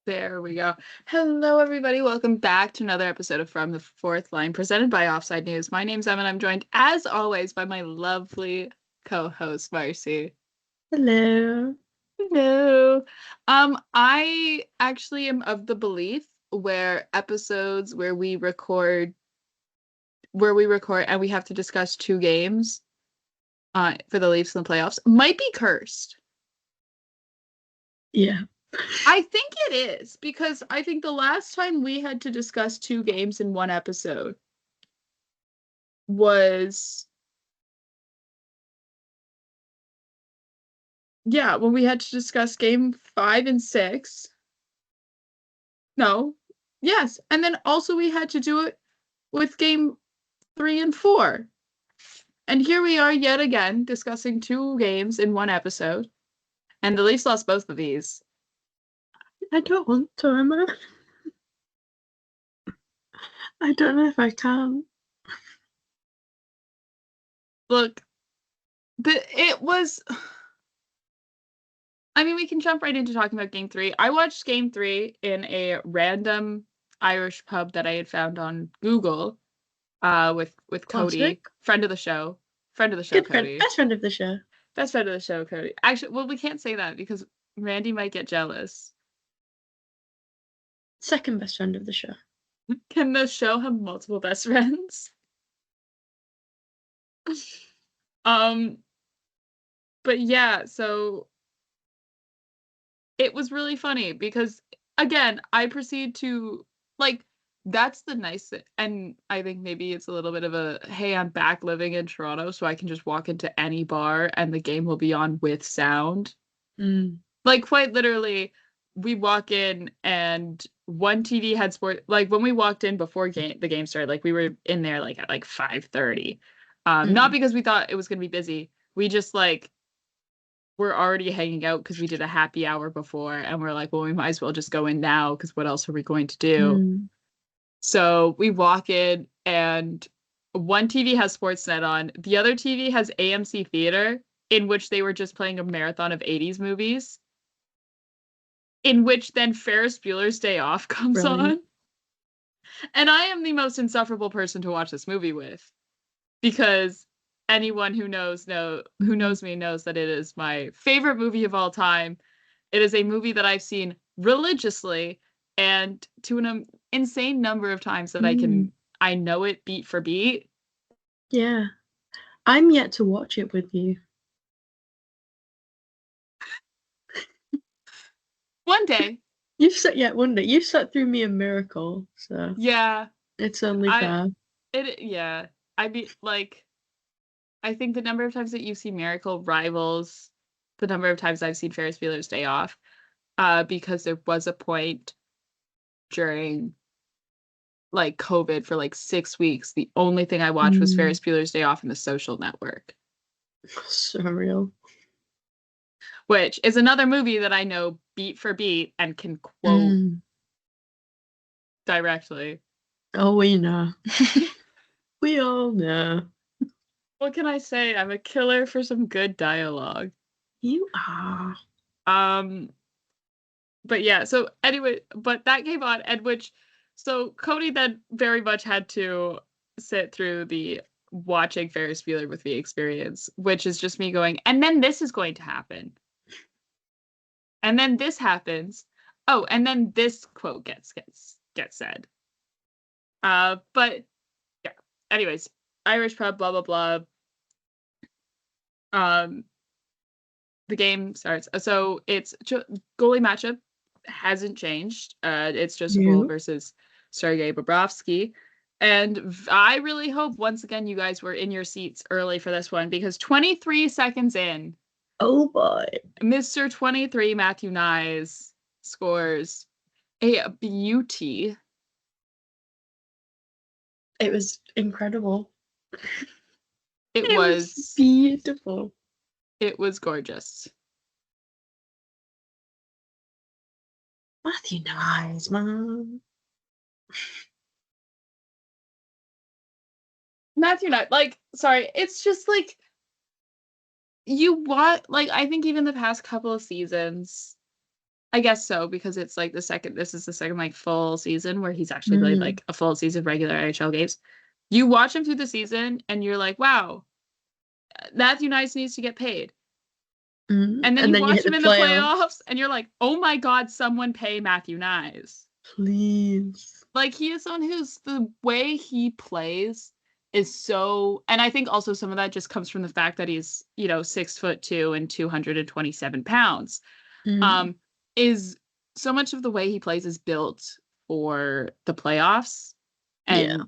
There we go. Hello, everybody. Welcome back to another episode of From the Fourth Line, presented by Offside News. My name's Emma, and I'm joined, as always, by my lovely co-host, Marcie. Hello. Hello. I actually am of the belief where episodes where we record and we have to discuss two games for the Leafs in the playoffs might be cursed. Yeah. I think it is because I think the last time we had to discuss two games in one episode was when we had to discuss game 5 and 6. No. Yes, and then also we had to do it with game 3 and 4. And here we are yet again discussing two games in one episode. And the Leafs lost both of these. I don't want to, Emma. I don't know if I can. Look, it was I mean, we can jump right into talking about game 3. I watched game 3 in a random Irish pub that I had found on Google with Cody, Classic. friend of the show. Friend of the show, Good friend. Cody. Best friend of the show. Best friend of the show, Cody. Actually, well, we can't say that because Randy might get jealous. Second best friend of the show. Can the show have multiple best friends? But yeah, so it was really funny because again, I proceed to that's the nice thing. And I think maybe it's a little bit of a hey, I'm back living in Toronto, so I can just walk into any bar and the game will be on with sound. Like quite literally, we walk in and one TV had sport. Like when we walked in before the game started, like we were in there like at like 5:30. Not because we thought it was gonna be busy. We just we're already hanging out because we did a happy hour before, and we're like, well, we might as well just go in now because what else are we going to do? So we walk in, and one TV has Sportsnet on, the other TV has AMC Theater, in which they were just playing a marathon of 80s movies, in which then Ferris Bueller's Day Off comes on. And I am the most insufferable person to watch this movie with, because anyone who knows me knows that it is my favorite movie of all time. It is a movie that I've seen religiously and to an insane number of times that I know it beat for beat. Yeah. I'm yet to watch it with you. One day. One day. You've sat through me a miracle, so Yeah. it's only fair. I mean, I think the number of times that you've seen Miracle rivals the number of times I've seen Ferris Bueller's Day Off, because there was a point during COVID for 6 weeks. The only thing I watched was Ferris Bueller's Day Off and The Social Network. So real. Which is another movie that I know beat for beat and can quote directly. Oh, we know. We all know. What can I say? I'm a killer for some good dialogue. You are. But yeah, so anyway, but that came on, and so Cody then very much had to sit through the watching Ferris Bueller with me experience, which is just me going, and then this is going to happen. And then this happens. Oh, and then this quote gets said. But yeah. Anyways, Irish pub, blah blah blah. The game starts. So it's goalie matchup hasn't changed. It's just Woll versus Sergei Bobrovsky. And I really hope once again you guys were in your seats early for this one, because 23 seconds in, oh boy, Mr. 23 Matthew Nyes scores a beauty. It was incredible. It was beautiful. It was gorgeous. Matthew Nyes, man. Matthew Nyes, sorry, it's just you want, I think even the past couple of seasons, I guess so, because it's like this is the second like full season where he's actually played Mm, like a full season of regular AHL games. You watch him through the season and you're like, wow, Matthew Nice needs to get paid. And then and you then you watch hit the him in the playoff. playoffs and you're like, oh my God, someone pay Matthew Nyes. Please. Like he is someone who's the way he plays is so, and I think also some of that just comes from the fact that he's, 6'2" and 227 pounds. Mm, Um, is so much of the way he plays is built for the playoffs. yeah. And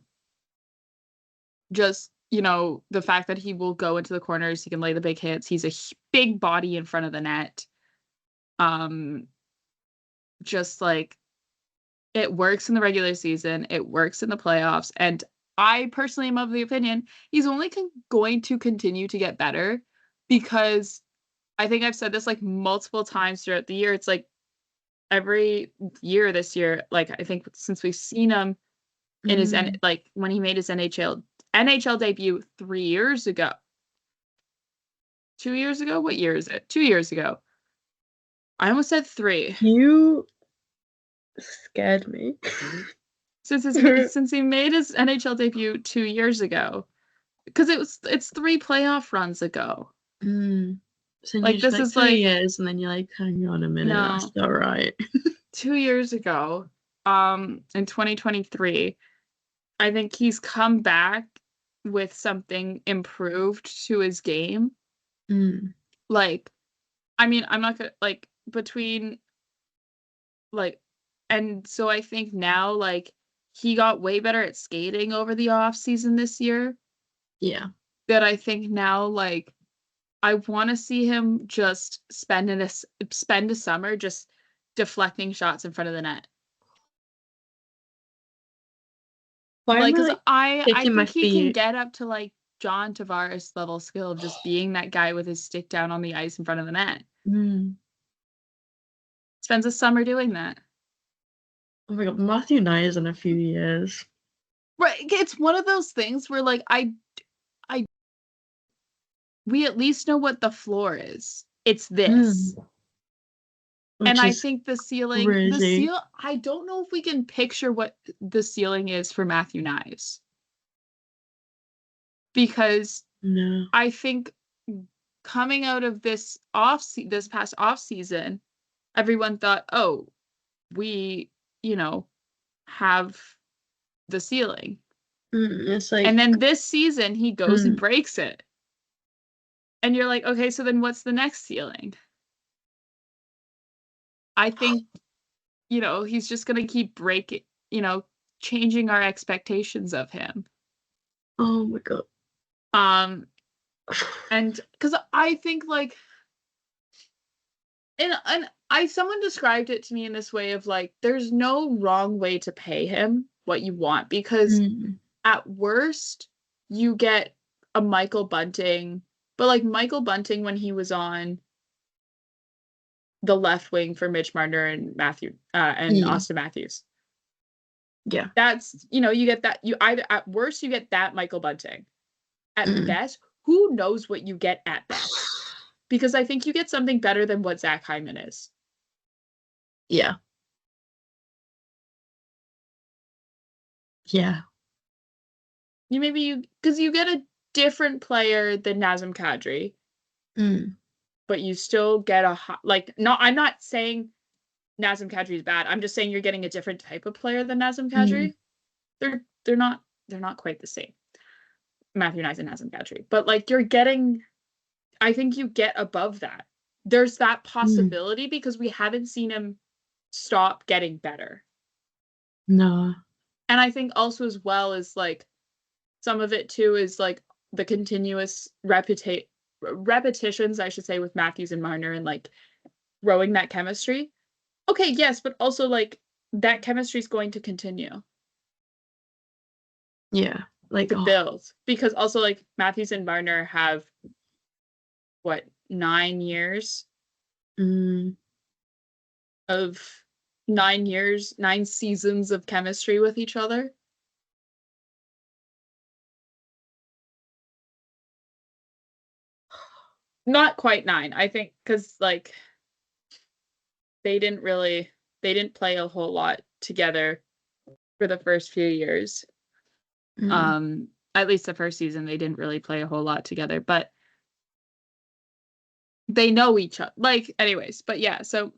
just, the fact that he will go into the corners, he can lay the big hits. He's a big body in front of the net. Um, just like it works in the regular season, it works in the playoffs, and I personally am of the opinion he's only going to continue to get better because I think I've said this like multiple times throughout the year. It's like every year this year, like I think since we've seen him in his Mm, like when he made his NHL debut 3 years ago. 2 years ago? What year is it? 2 years ago. I almost said three. you scared me. Since he made his NHL debut 2 years ago. Because it's three playoff runs ago. Mm. So you're Like just this like is 3 years, and then you're like, hang on a minute, that's no, not right. 2 years ago, in 2023, I think he's come back with something improved to his game. Mm, Like, I mean, I'm not gonna like between like, and so I think now like he got way better at skating over the off season this year. yeah. That I think now like I want to see him just spend a summer just deflecting shots in front of the net. Why am Like, I cause like I kicking my think he can feet? get up to like John Tavares level skill of just being that guy with his stick down on the ice in front of the net. Mm. Spends a summer doing that. Oh my god, Matthew Nyes in a few years. Right. It's one of those things where like I we at least know what the floor is. It's this. Mm. And Which I is think crazy. I don't know if we can picture what the ceiling is for Matthew Nyes. Because No. I think coming out of this past off season, everyone thought, "Oh, we, you know, have the ceiling." It's like, And then this season he goes and mm, breaks it. And you're like, "Okay, so then what's the next ceiling?" I think, he's just going to keep breaking, changing our expectations of him. oh my god. Um and cuz I think like and I someone described it to me in this way of like there's no wrong way to pay him what you want because Mm, at worst you get a Michael Bunting, but like Michael Bunting when he was on the left wing for Mitch Marner and mm, Austin Matthews. yeah. That's you get that you either at worst you get that Michael Bunting. At Mm. best, who knows what you get at best? Because I think you get something better than what Zach Hyman is. Yeah. Yeah. Because you get a different player than Nazem Kadri, Mm, but you still get like no. I'm not saying Nazem Kadri is bad. I'm just saying you're getting a different type of player than Nazem mm, Kadri. They're not quite the same. Matthew Nyes and Nazem Kadri, but like you're getting. I think you get above that. There's that mm. possibility because we haven't seen him stop getting better. No. And I think also as well is like some of it too is like the continuous repetitions, I should say, with Matthews and Marner and like growing that chemistry. Okay, yes, but also like that chemistry is going to continue Yeah. Like, to oh. build because also like Matthews and Marner have what 9 years Mm, of 9 years, 9 seasons of chemistry with each other. Not quite nine, I think, because like they didn't play a whole lot together for the first few years. At least the first season, they didn't really play a whole lot together, but they know each other. Like, anyways, but yeah, so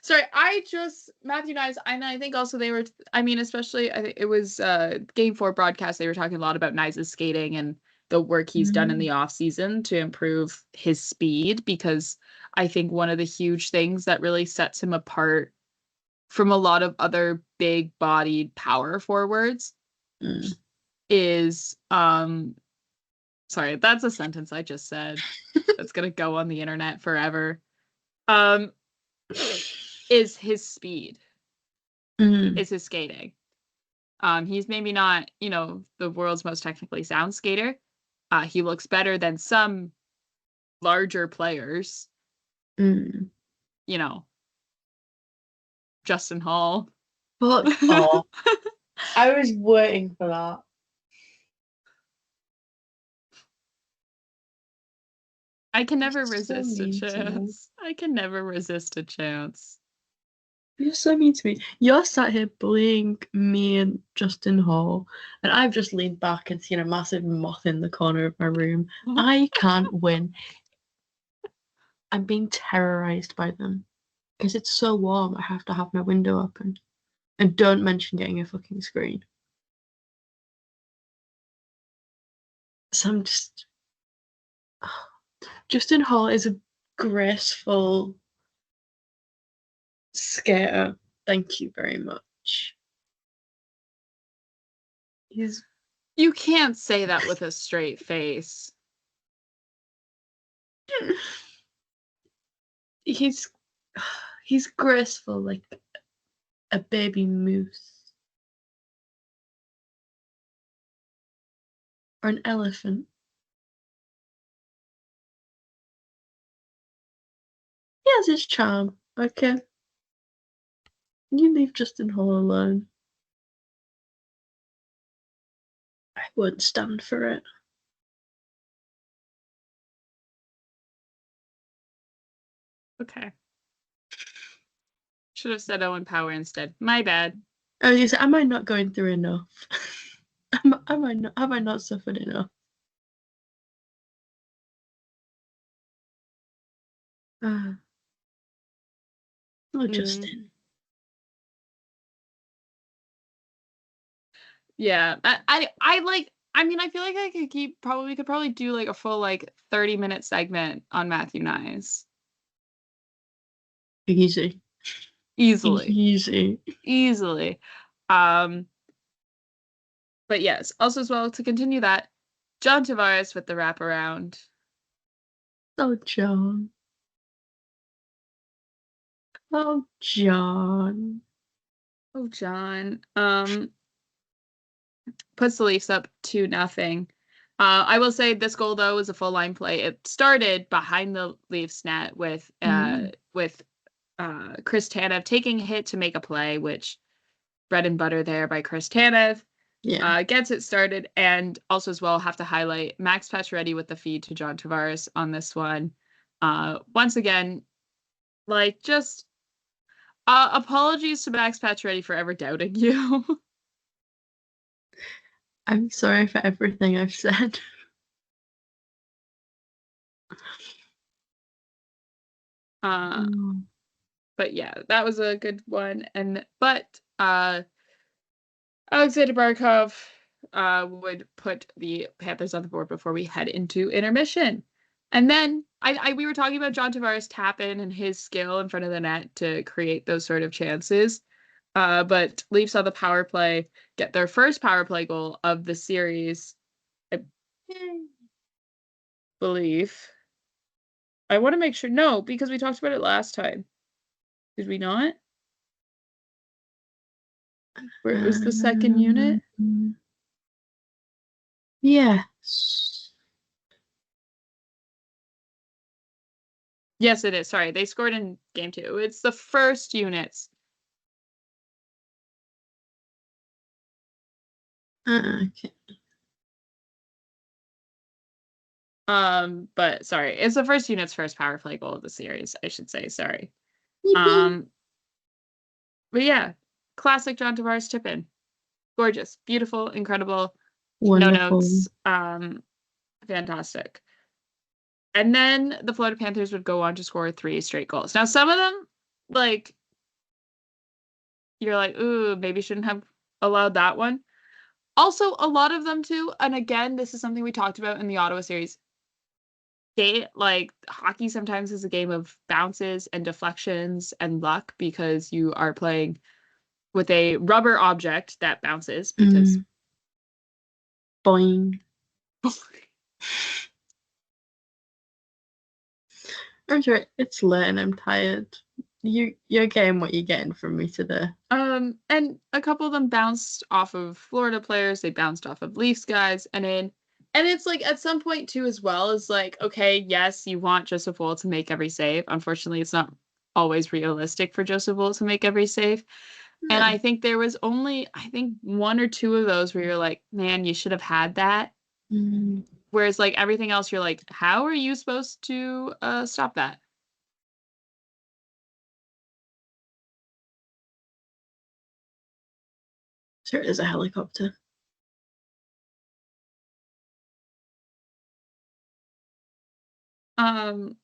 sorry, Matthew Nyes, and I think also they were, I mean, especially, I think it was Game 4 broadcast, they were talking a lot about Nyes' skating and the work he's done in the off season to improve his speed, because I think one of the huge things that really sets him apart from a lot of other big-bodied power forwards is sorry, that's a sentence I just said. That's gonna go on the internet forever. Is his speed. Is his skating. He's maybe not, the world's most technically sound skater. He looks better than some larger players. Justin Hall. Fuck off. I was waiting for that. I can never resist a chance. I can never resist a chance. You're so mean to me. You're sat here bullying me and Justin Hall, and I've just leaned back and seen a massive moth in the corner of my room. I can't win. I'm being terrorized by them because it's so warm. I have to have my window open. And don't mention getting a fucking screen. So I'm just... Justin Hall is a graceful skater. Thank you very much. You can't say that with a straight face. He's graceful like a baby moose. Or an elephant. He has his charm, okay? You leave Justin Hall alone. I won't stand for it. Okay. Should have said Owen Power instead. My bad. I was gonna say, am I not going through enough? Have I not suffered enough? Justin. Yeah, I like. I mean, I feel like I could probably do like a full 30-minute segment on Matthew Nyes. Easy. Easily. But yes, also as well to continue that, John Tavares with the wraparound. Oh, John. Oh, John. Oh, John. Puts the Leafs up 2-0. I will say this goal though was a full line play. It started behind the Leafs net with Chris Tanev taking a hit to make a play, which bread and butter there by Chris Tanev. Yeah. Gets it started, and also as well have to highlight Max Pacioretty with the feed to John Tavares on this one. Once again, just apologies to Max Pacioretty for ever doubting you. I'm sorry for everything I've said. But yeah, that was a good one. But Alexander Barkov would put the Panthers on the board before we head into intermission. And then we were talking about John Tavares tap in and his skill in front of the net to create those sort of chances. But Leafs on the power play get their first power play goal of the series, I believe. I want to make sure. No, because we talked about it last time. Did we not? Where it was the second unit? Yes. Yes, it is. Sorry, they scored in game 2. It's the first units. Okay. But sorry, it's the first unit's first power play goal of the series, I should say. Sorry. Yippee. Um, but yeah, classic John Tavares tip in. Gorgeous, beautiful, incredible, no Wonderful. notes, fantastic. And then the Florida Panthers would go on to score 3 straight goals. Now, some of them, like, you're like, ooh, maybe shouldn't have allowed that one. Also, a lot of them too, and again, this is something we talked about in the Ottawa series. Like hockey sometimes is a game of bounces and deflections and luck because you are playing with a rubber object that bounces because Mm, boing. I'm sure it's late and I'm tired. You're getting what you're getting from me today. And a couple of them bounced off of Florida players, they bounced off of Leafs guys, and it's like at some point too as well is like, okay, yes, you want Joseph Woll to make every save. Unfortunately, it's not always realistic for Joseph Woll to make every save. And Yeah. I think there was only, I think, 1 or 2 of those where you're like, man, you should have had that. Mm. Whereas like everything else, you're like, how are you supposed to stop that? Sure, it is a helicopter. Um,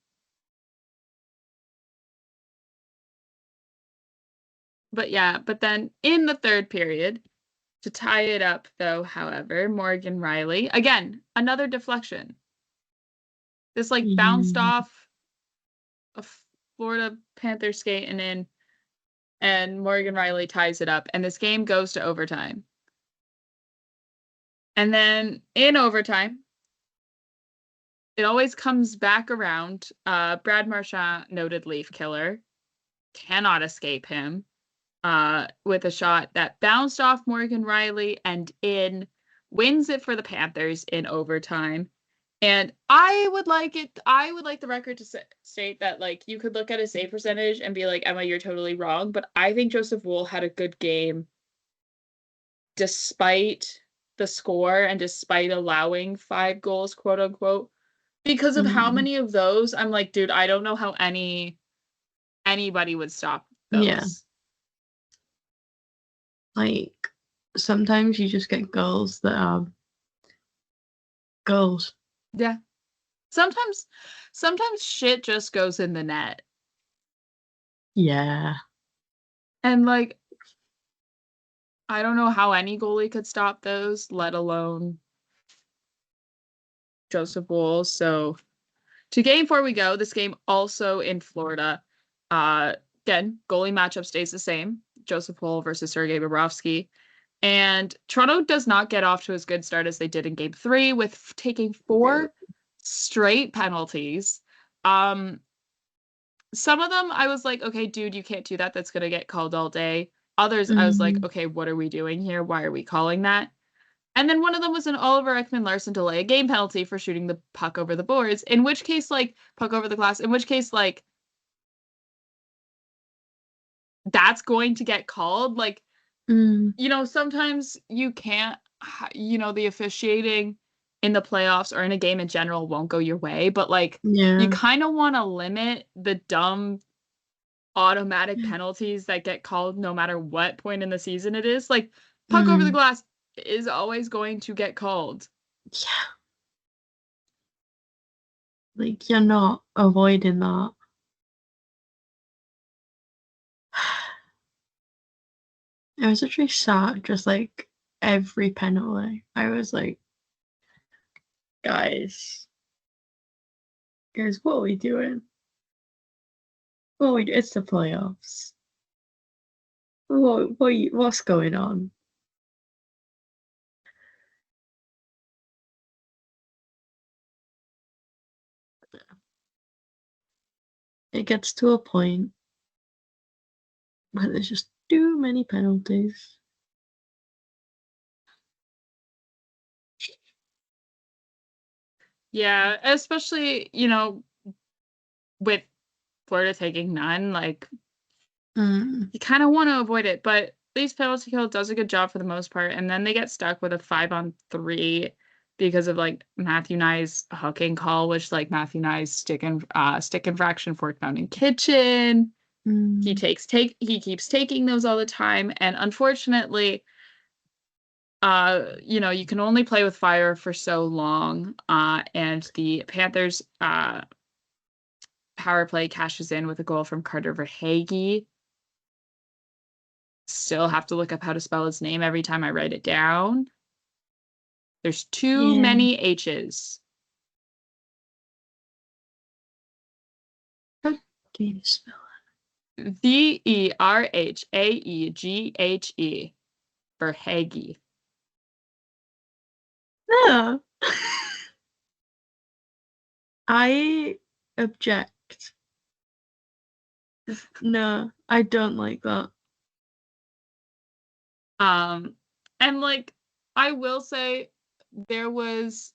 but yeah, but then in the third period, to tie it up though, however, Morgan Riley, again, another deflection. This like bounced Mm. off a Florida Panther skate and in, and Morgan Riley ties it up, and this game goes to overtime. And then in overtime, it always comes back around. Brad Marchand, noted Leaf killer, cannot escape him with a shot that bounced off Morgan Riley and in, wins it for the Panthers in overtime. And I would like the record to state that, like, you could look at his save percentage and be like, Emma, you're totally wrong. But I think Joseph Wool had a good game despite the score and despite allowing 5 goals, quote unquote, because of how Mm. many of those I'm like, dude, I don't know how anybody would stop Yeah. those. Like sometimes you just get goals that are goals. Yeah. Sometimes sometimes shit just goes in the net. Yeah. And like I don't know how any goalie could stop those, let alone Joseph Wool. So to game 4 we go. This game also in Florida. Uh Again, goalie matchup stays the same. Joseph Wool versus Sergei Bobrovsky. And Toronto does not get off to as good start as they did in game 3 with taking No. 4 straight penalties. Um some of them I was like, okay, dude, you can't do that. That's gonna get called all day. Others I was like, Mm. okay, what are we doing here? Why are we calling that? And then one of them was an Oliver Ekman-Larsson delay a game penalty for shooting the puck over the boards, in which case, like, puck over the glass, in which case, like, that's going to get called. Like, Mm. sometimes you can't, the officiating in the playoffs or in a game in general won't go your way, but, like, you Yeah. kind of want to limit the dumb automatic penalties that get called no matter what point in the season it is. Like, puck over the Mm. glass is always going to get called. Yeah. Like you're not avoiding that. I was actually sat just like every penalty. I was like, guys, guys, what are we doing? What are we do? It's the playoffs. What's going on? It gets to a point where there's just too many penalties. Yeah, especially, with Florida taking none, like Mm. you kind of want to avoid it, but Leafs penalty kill does a good job for the most part, and then they get stuck with a 5-on-3 because of like Matthew Nye's hooking call, which like Matthew Nye's stick infraction, fork pounding kitchen. He keeps taking those all the time, and unfortunately, you can only play with fire for so long. And the Panthers power play cashes in with a goal from Carter Verhaeghe. Still have to look up how to spell his name every time I write it down. There's too Yeah. many H's. How do you spell Verhaeghe. Verhaeghe. it? No. I object. No, I don't like that. And like I will say there was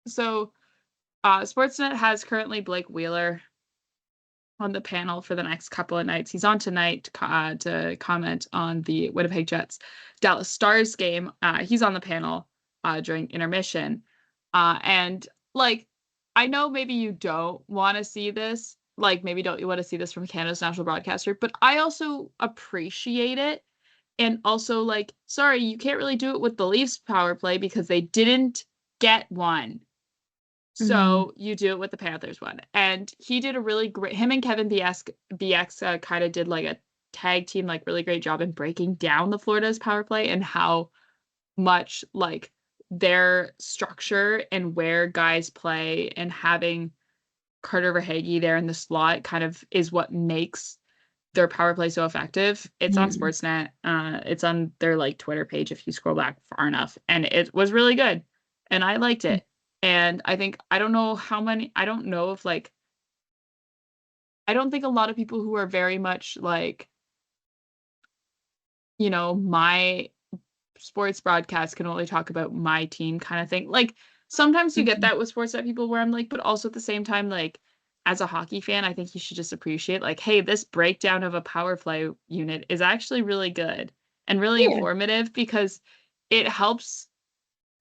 Sportsnet has currently Blake Wheeler on the panel for the next couple of nights. He's on tonight to comment on the Winnipeg Jets Dallas Stars game. He's on the panel during intermission. And like, I know maybe you don't want to see this, like maybe don't you want to see this from Canada's national broadcaster, but I also appreciate it. And also like, sorry, you can't really do it with the Leafs power play because they didn't get one. So you do it with the Panthers one. And he did a really great, him and Kevin BX kind of did like a tag team, like really great job in breaking down the Florida's power play and how much like their structure and where guys play and having Carter Verhaeghe there in the slot kind of is what makes their power play so effective. It's on Mm. Sportsnet. It's on their like Twitter page if you scroll back far enough, and it was really good, and I liked it. And I think I don't know if like I don't think a lot of people who are very much like my sports broadcast can only talk about my team kind of thing. Like sometimes you get that with sports that people where I'm like, but also at the same time, like as a hockey fan, I think you should just appreciate like, hey, this breakdown of a power play unit is actually really good and really Yeah. informative because it helps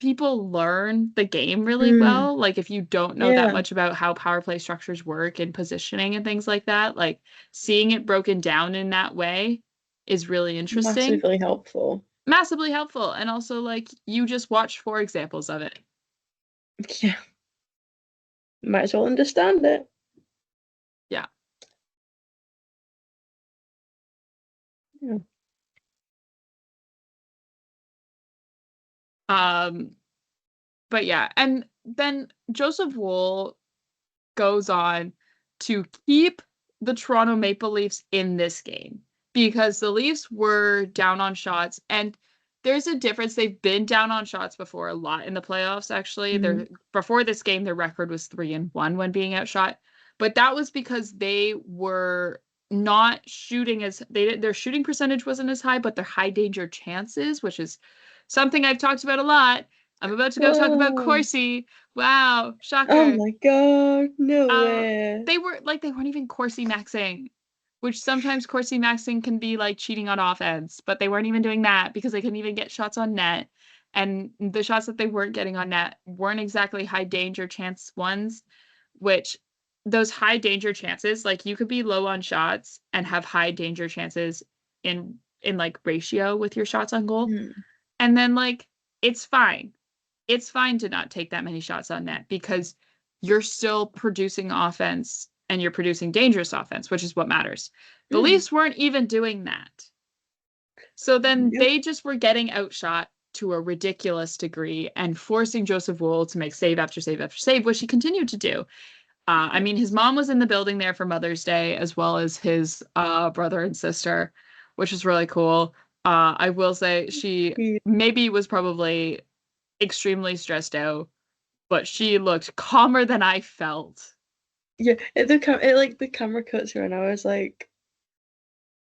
people learn the game really Mm. well. Like if you don't know that Yeah. much about how power play structures work and positioning and things like that, like seeing it broken down in that way is really interesting, Massively helpful. massively helpful. And also like you just watch 4 examples of it. Yeah. Might as well understand it. Yeah. Yeah. But yeah, and then Joseph Woll goes on to keep the Toronto Maple Leafs in this game because the Leafs were down on shots, and there's a difference. They've been down on shots before a lot in the playoffs, actually. Before this game, their record was 3-1 when being outshot. But that was because they were not shooting their shooting percentage wasn't as high, but their high danger chances, which is something I've talked about a lot. I'm about to go talk about Oh. Corsi. Wow, Oh shocker. my god, no way. They weren't even Corsi maxing, which sometimes Corsi maxing can be like cheating on offense, but they weren't even doing that because they couldn't even get shots on net. And the shots that they weren't getting on net weren't exactly high danger chance ones, which those high danger chances, like you could be low on shots and have high danger chances in like ratio with your shots on goal. Mm. And then like it's fine. It's fine to not take that many shots on net because you're still producing offense and you're producing dangerous offense, which is what matters. The Mm. Leafs weren't even doing that. So then Nope. they just were getting outshot to a ridiculous degree and forcing Joseph Woll to make save after save after save, which he continued to do. I mean, his mom was in the building there for Mother's Day, as well as his brother and sister, which is really cool. I will say she Yeah, maybe was probably extremely stressed out, but she looked calmer than I felt. the camera cuts her and I was like,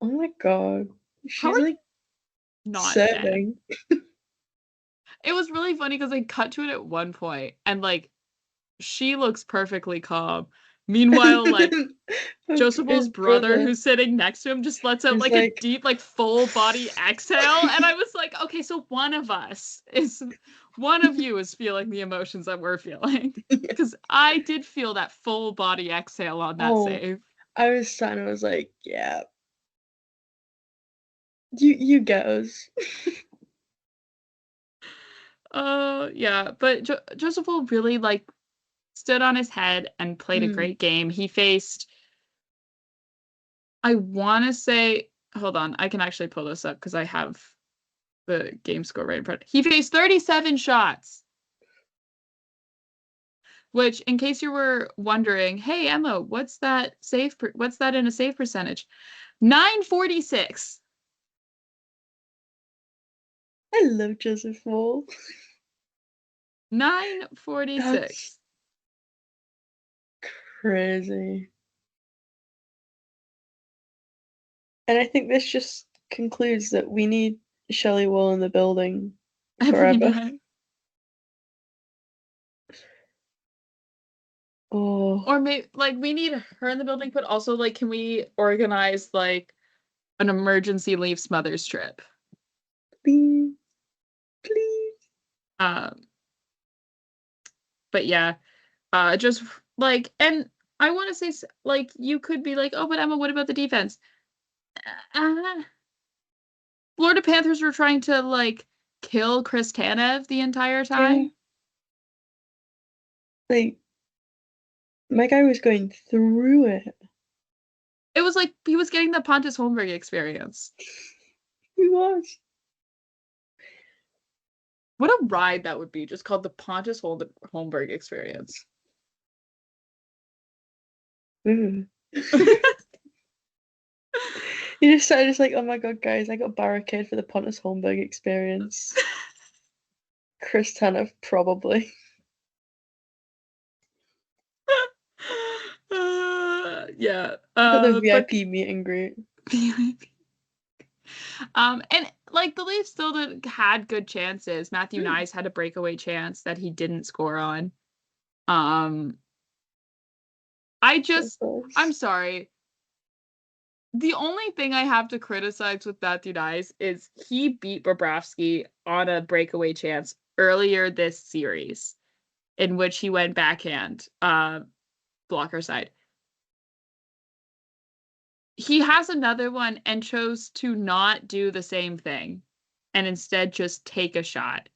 oh my god, How are she's you like not dead? serving. It was really funny because they cut to it at one point and like she looks perfectly calm. Meanwhile, like Joseph Will's His brother brother who's sitting next to him just lets out is like a like, deep, like full body exhale. And I was like, okay, so one of you is feeling the emotions that we're feeling. Because I did feel that full body exhale on that oh, save. I was sat and I was like, yeah, you get us. Yeah, but Joseph Woll really like stood on his head and played a Mm. great game. He faced, I want to say, hold on, I can actually pull this up because I have the game score right in front. He faced 37 shots, which, in case you were wondering, hey Emma, what's that in a save percentage? 946. I love Joseph Woll. That's 946. crazy. And I think this just concludes that we need Shelley Wool in the building Every forever. night. Oh, Or maybe like we need her in the building, but also like can we organize like an emergency leave Smothers trip? please, please. Um, but yeah, just like, and I want to say like you could be like, oh, but Emma, what about the defense? Uh, Florida Panthers were trying to like kill Chris Tanev the entire Yeah, time. like my guy was going through it. It was like he was getting the Pontus Holmberg experience. He was. What a ride that would be, just called the Pontus Holmberg experience. Mm. You just started just like, oh my god, guys, I got barricade for the Pontus Holmberg experience. Chris Tanev, probably. Yeah. Got the But VIP meet and greet. and like the Leafs still had good chances. Matthew Mm. Nyes had a breakaway chance that he didn't score on. Um, So I'm close. sorry. The only thing I have to criticize with Matthew Nyes is he beat Bobrovsky on a breakaway chance earlier this series, in which he went backhand, blocker side. He has another one and chose to not do the same thing and instead just take a shot.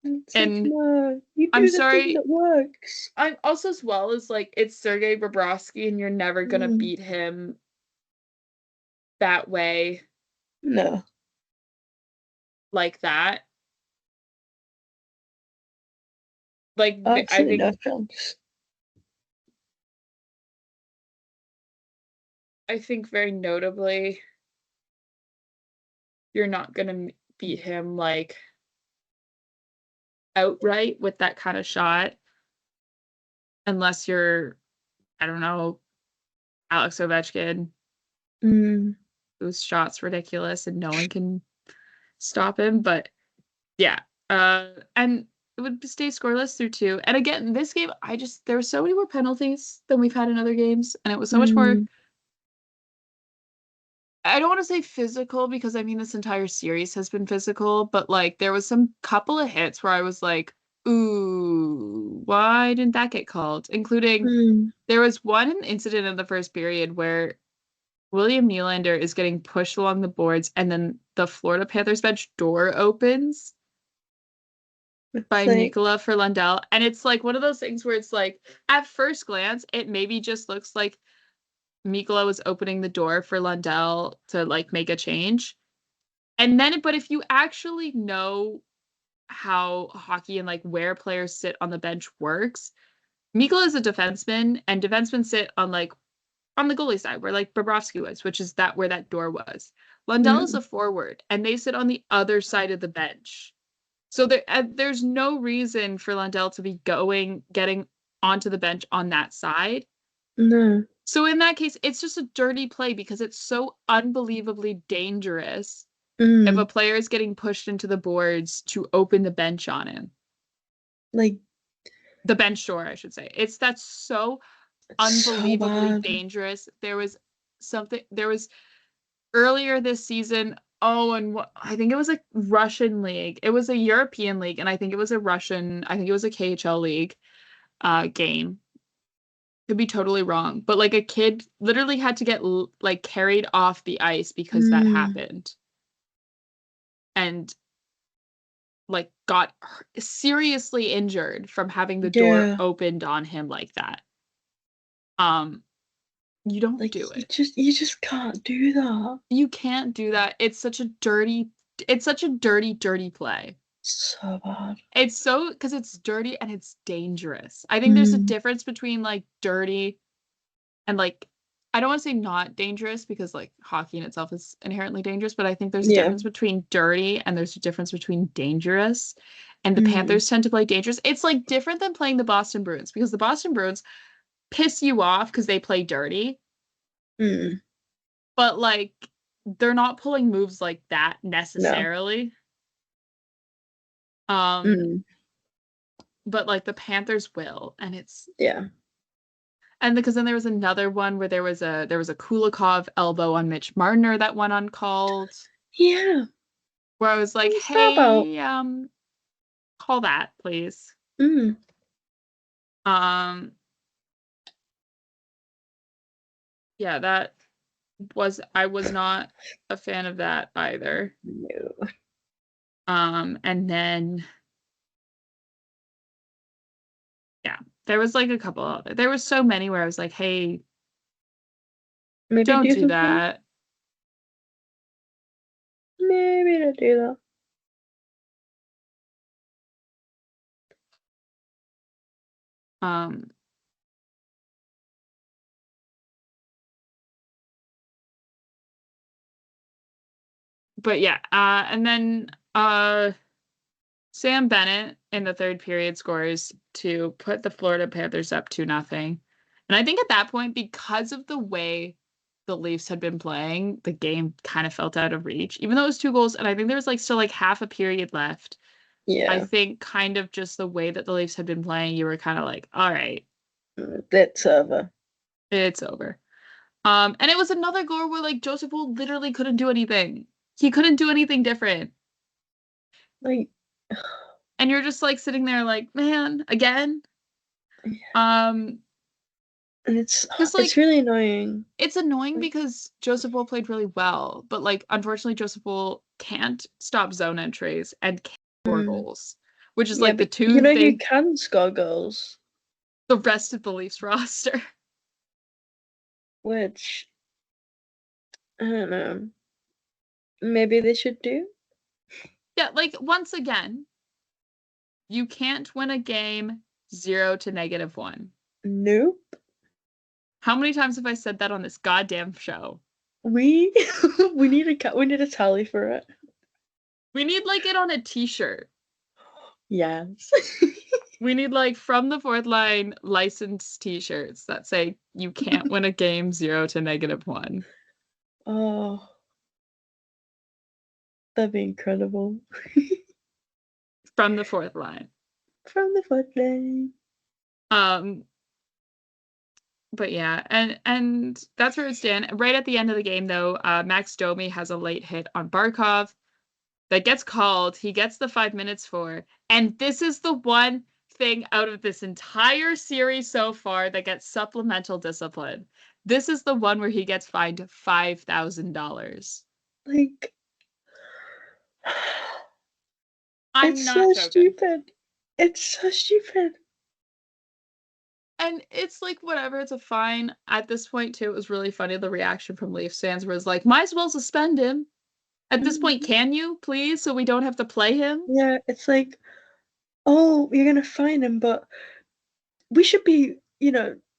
It's like, And no, you I'm do the thing sorry, that works. I'm also as well as like it's Sergei Bobrovsky and you're never gonna Mm. beat him that way No, like that. Like I absolutely think no chance. I think very notably you're not gonna beat him like outright with that kind of shot unless you're, I don't know, Alex Ovechkin, Mm. whose shot's ridiculous and no one can stop him. But yeah, and it would stay scoreless through two. And again, this game, there were so many more penalties than we've had in other games, and it was so much more. Mm. I don't want to say physical because I mean this entire series has been physical, but like there was some couple of hits where I was like, ooh, why didn't that get called? Including Mm. there was one incident in the first period where William Nylander is getting pushed along the boards, and then the Florida Panthers bench door opens It's by like, Mikkola for Lundell. And it's like one of those things where it's like, at first glance, it maybe just looks like Mikkola was opening the door for Lundell to like make a change. And then, but if you actually know how hockey and like where players sit on the bench works, Mikkola is a defenseman, and defensemen sit on like on the goalie side where like Bobrovsky was, which is that where that door was. Lundell is mm. a forward, and they sit on the other side of the bench. So there's no reason for Lundell to be getting onto the bench on that side. No. So in that case, it's just a dirty play because it's so unbelievably dangerous if a Mm. player is getting pushed into the boards to open the bench on him. Like, The bench door, I should say. That's so it's so unbelievably bad. dangerous. There was earlier this season. Oh, and I think it was a Russian league. It was a European league, and I think it was a KHL league game. Could be totally wrong, but like a kid literally had to get like carried off the ice because that Mm, happened and like got seriously injured from having the door yeah. opened on him like that. Um, you don't Like do it. you just can't do that. You can't do that. It's such a dirty play. So bad. It's so because it's dirty and it's dangerous. I think there's a Mm, difference between like dirty and like I don't want to say not dangerous because like hockey in itself is inherently dangerous, but I think there's a yeah. difference between dirty and there's a difference between dangerous. And the Mm, Panthers tend to play dangerous. It's like different than playing the Boston Bruins because the Boston Bruins piss you off because they play dirty, mm, but like they're not pulling moves like that no. necessarily. Um, Mm, but like the Panthers will, and it's yeah. and because then there was another one where there was a Kulikov elbow on Mitch Marner that went uncalled, Yeah. where I was like, What's that about? hey, call that, please. Mm, Um, yeah, that I was not a fan of that either. no. And then yeah, there was like a couple other there was so many where I was like, hey, Maybe don't do do something. that. Maybe not do that. Um, but yeah, and then Sam Bennett in the third period scores to put the Florida Panthers up 2-0. And I think at that point, because of the way the Leafs had been playing, the game kind of felt out of reach, even though it was 2 goals. And I think there was like still like half a period left. I Yeah. think kind of just the way that the Leafs had been playing, you were kind of like, all right, That's over. it's over. And it was another goal where like Joseph Woll literally couldn't do anything. He couldn't do anything different. Like, And you're just like sitting there like, man, again. Um, and because it's like really annoying. it's annoying Like, because Joseph Woll played really well, but like unfortunately Joseph Woll can't stop zone entries and can't score mm, goals, which is yeah, like the but you two know who thing can score goals? the rest of the Leafs roster. Which I don't know. Maybe they should do. Yeah, like once again, you can't win a game 0 to -1. Nope. How many times have I said that on this goddamn show? We we need a tally for it. We need like it on a t-shirt. Yes. We need like from the fourth line licensed t-shirts that say you can't win a game 0 to -1 Oh, that'd be incredible. from the fourth line. From the foot lane. Um, but yeah, and that's where it's stand. Right at the end of the game, though, Max Domi has a late hit on Barkov that gets called. He gets the 5 minutes for, and this is the one thing out of this entire series so far that gets supplemental discipline. This is the one where he gets fined $5,000. Like, I'm it's not so joking. stupid. It's so stupid. And it's like whatever, it's a fine. At this point, too, it was really funny. The reaction from Leafs fans was like, might as well suspend him. At this point, Mm. can you please, so we don't have to play him? Yeah, it's like, oh, you're gonna fine him, but we should be,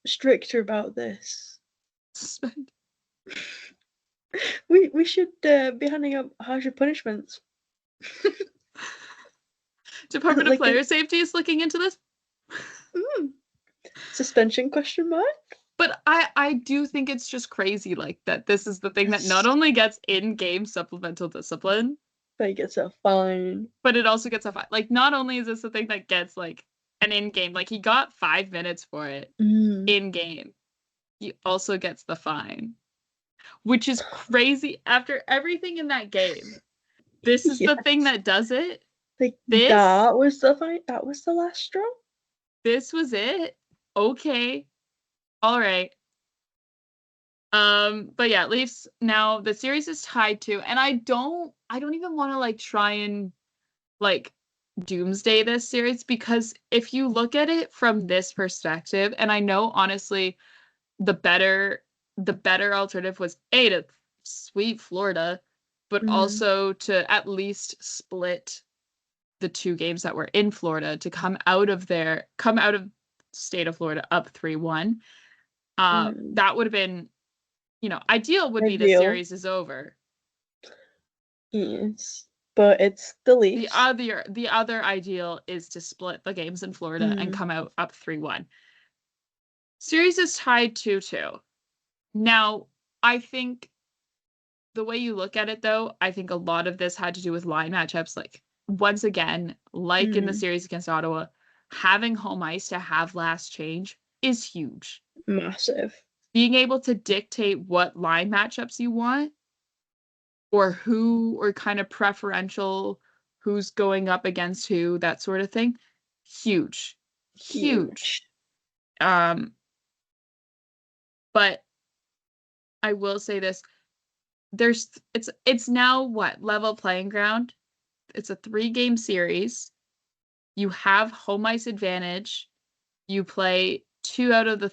stricter about this. Suspend. We should be handing out harsher punishments. Department of Like a Player Safety is looking into this. mm, suspension question mark? But I do think it's just crazy like that this is the thing that not Yes. only gets in-game supplemental discipline, But he gets a fine. but it also gets a fine. Like not only is this the thing that gets like an in-game, like he got 5 minutes for it Mm, in-game. He also gets the fine, which is crazy after everything in that game. This is the thing yes. that does it. Like This that was the fight. That was the last straw. this was it. Okay. All right. But yeah, Leafs now the series is tied to, and I don't even want to like try and like doomsday this series because if you look at it from this perspective, and I know honestly the better alternative was A to sweep Florida, but Mm, also to at least split the two games that were in Florida to come out of state of Florida up 3-1. mm. That would have been, ideal would be the Ideal. series is over. Yes. But it's the The Leafs. other the other ideal is to split the games in Florida and Mm, come out up 3-1. Series is tied 2-2. Now, I think the way you look at it though, I think a lot of this had to do with line matchups. Like once again, like in the mm. series against Ottawa, having home ice to have last change is huge. Massive. Being able to dictate what line matchups you want or who or kind of preferential who's going up against who, that sort of thing. Huge. Huge. Huge. Um, but I will say this, it's now what, level playing ground? It's a 3-game series. You have home ice advantage. You play two out of the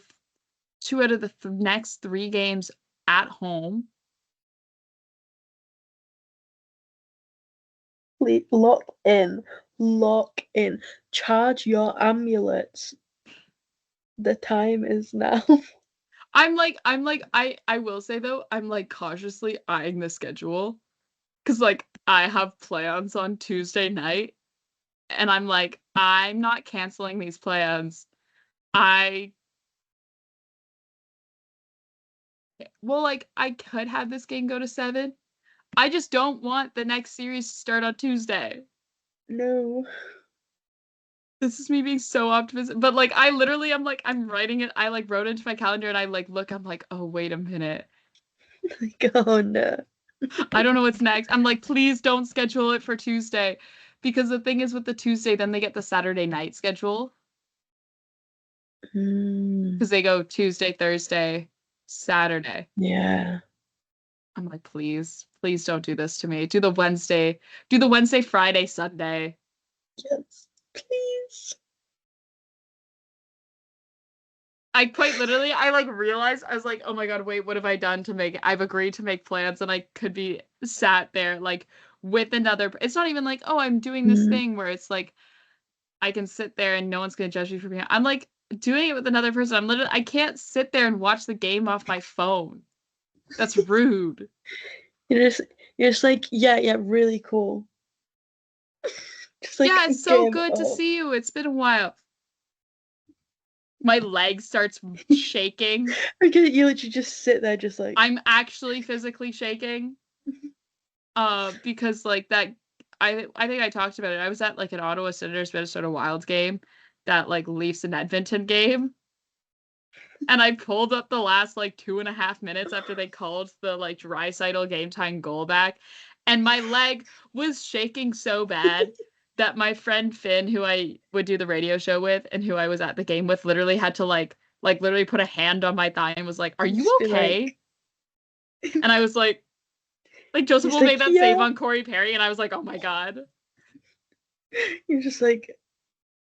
next 3 games at home. Lock in. Lock in. Charge your amulets. The time is now. I will say though, I'm like cautiously eyeing the schedule because like I have plans on Tuesday night, and I'm like, I'm not canceling these plans. I well, like I could have this game go to 7. I just don't want the next series to start on Tuesday. No. This is me being so optimistic, but like I literally am like I'm writing it. I like wrote it into my calendar and I like look. I'm like, oh wait a minute. Like, oh no. I don't know what's next. I'm like, please don't schedule it for Tuesday, because the thing is with the Tuesday, then they get the Saturday night schedule Mm, because they go Tuesday, Thursday, Saturday. yeah. I'm like, please don't do this to me. Do the Wednesday, Friday, Sunday. Yes. Please. I quite literally, I like realized, I was like, oh my God, wait, what have I done to make, I've agreed to make plans and I could be sat there like with another, it's not even like, oh, I'm doing this Mm. thing where it's like, I can sit there and no one's going to judge me for being, I'm like doing it with another person. I can't sit there and watch the game off my phone. That's rude. You're just, you're just like, yeah, really cool. Just like Yeah, it's so game good to up. see you. It's been a while. My leg starts shaking. Because you literally just sit there, just like, I'm actually physically shaking. Because like that, I think I talked about it. I was at like an Ottawa Senators Minnesota Wild game, that like Leafs and Edmonton game, and I pulled up the last like 2.5 minutes after they called the like Draisaitl game time goal back, and my leg was shaking so bad that my friend Finn, who I would do the radio show with and who I was at the game with, literally had to like literally put a hand on my thigh and was like, "Are you just be like, okay?" And I was like Joseph just Woll made like, that save yeah. on Corey Perry, and I was like, "Oh my God." You're just like,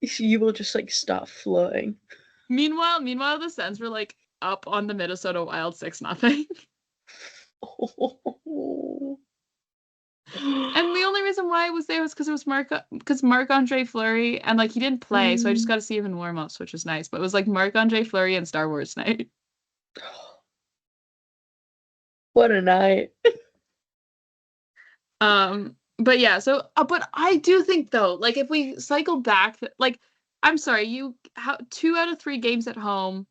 you will just like start floating. Meanwhile, the Sens were like up on the Minnesota Wild 6-0. And the only reason why it was there was because it was Marc-Andre Fleury, and like he didn't play, so I just Mm. got to see him in warm-ups, which was nice. But it was like Marc-Andre Fleury and Star Wars night. What a night. But yeah, so but I do think though, like if we cycle back, like I'm sorry, you how 2 out of 3 games at home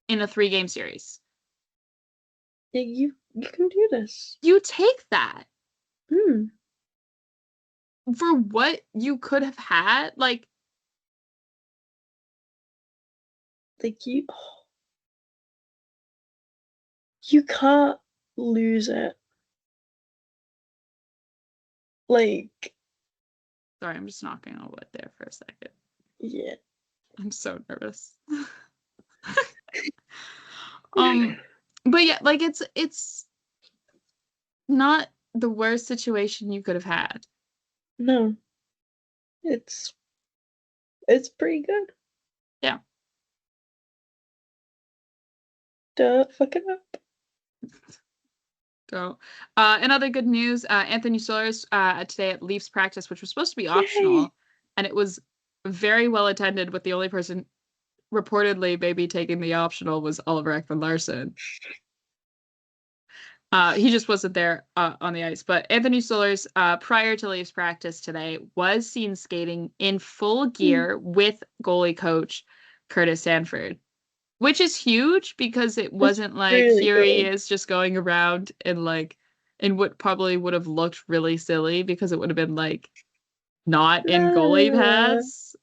in a 3-game series. Yeah, you can do this. You take that Mm. for what you could have had, like Like you can't lose it. Like, sorry, I'm just knocking on wood there for a second. yeah. I'm so nervous. But yeah, like it's not the worst situation you could have had. No, it's pretty good. Yeah. Don't fuck it up. So, in other good news, Anthony Stolarz today at Leafs practice, which was supposed to be Yay! optional, and it was very well attended, with the only person reportedly maybe taking the optional was Oliver Ekman-Larsson. He just wasn't there on the ice. But Anthony Stolarz, prior to Leafs practice today, was seen skating in full gear with goalie coach Curtis Sanford, which is huge because it That's wasn't like really here he good. is just going around in what probably would have looked really silly because it would have been like not in goalie No. pads.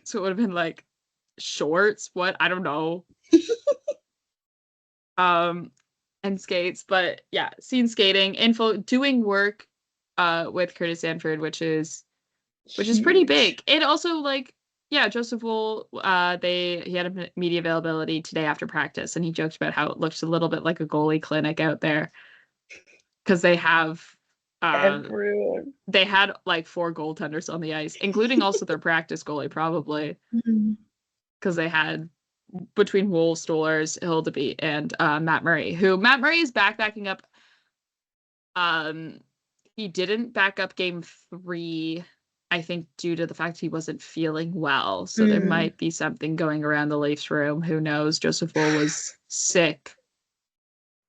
So it would have been like shorts, what? I don't know. Um and skates, but yeah, seen skating, info doing work with Curtis Sanford, which is pretty Huge. big. It also like yeah, Joseph Woll, he had a media availability today after practice, and he joked about how it looks a little bit like a goalie clinic out there because uh Everyone. they had like 4 goaltenders on the ice, including also their practice goalie probably Mhm. because they had between Wool, Stolarz, Hildeby, and Matt Murray, who Matt Murray is backing up. Um, he didn't back up game 3, I think, due to the fact he wasn't feeling well. So there Mm. might be something going around the Leafs room. Who knows? Joseph Woll was sick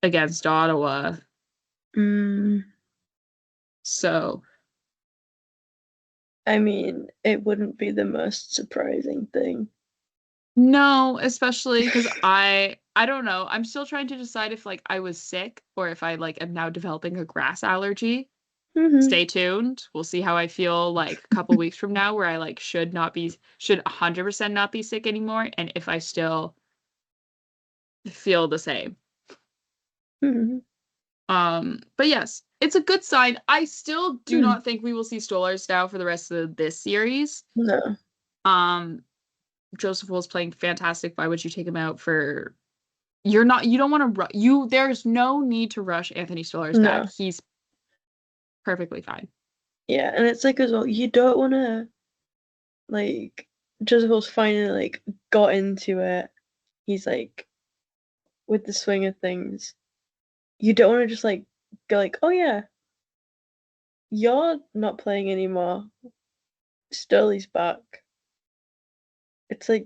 against Ottawa. Mm. So I mean, it wouldn't be the most surprising thing. no, especially because I don't know. I'm still trying to decide if like I was sick or if I like am now developing a grass allergy. Hmm. Stay tuned. We'll see how I feel like a couple weeks from now where I like should 100% not be sick anymore and if I still feel the same. Hmm. But yes, it's a good sign. I still do Hmm. not think we will see Stolarz now for the rest of this series. No. Um, Joseph Woll's playing fantastic. Why would you take him out for you don't want to there's no need to rush Anthony Stolarz back. No. He's perfectly fine. Yeah, and it's like as well, you don't want to like Jezebel's finally like got into it. He's like with the swing of things. You don't want to just like go like, oh yeah, you're not playing anymore. Sturley's back. It's like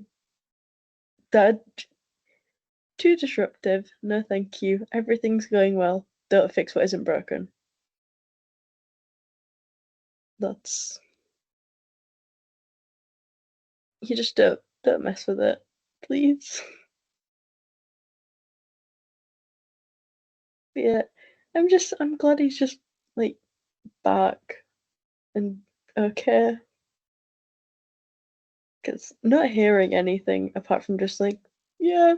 that too disruptive. No, thank you. Everything's going well. Don't fix what isn't broken. That's you just don't mess with it, please. But yeah, I'm glad he's just like back and okay. Because not hearing anything apart from just like, yeah,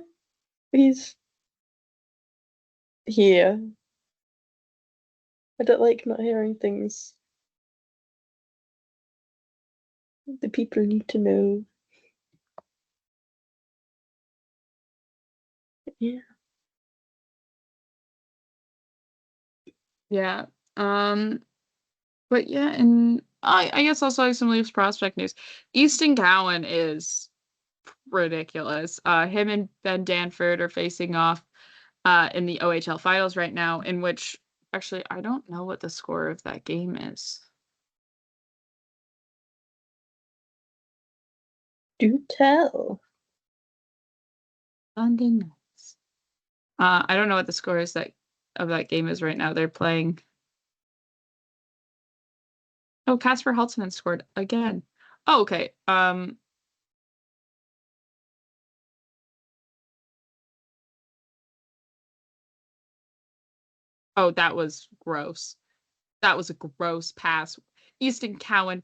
he's here. I don't like not hearing things the people need to know. Yeah. Yeah. Um, but yeah, and I guess also like some Leafs prospect news. Easton Cowan is ridiculous. Him and Ben Danford are facing off in the OHL finals right now, in which actually I don't know what the score of that game is. Do tell. London Knights. I don't know what the score is of that game is right now. They're playing. Oh, Casper Haltman scored again. Oh, okay. Oh, that was gross. That was a gross pass. Easton Cowan,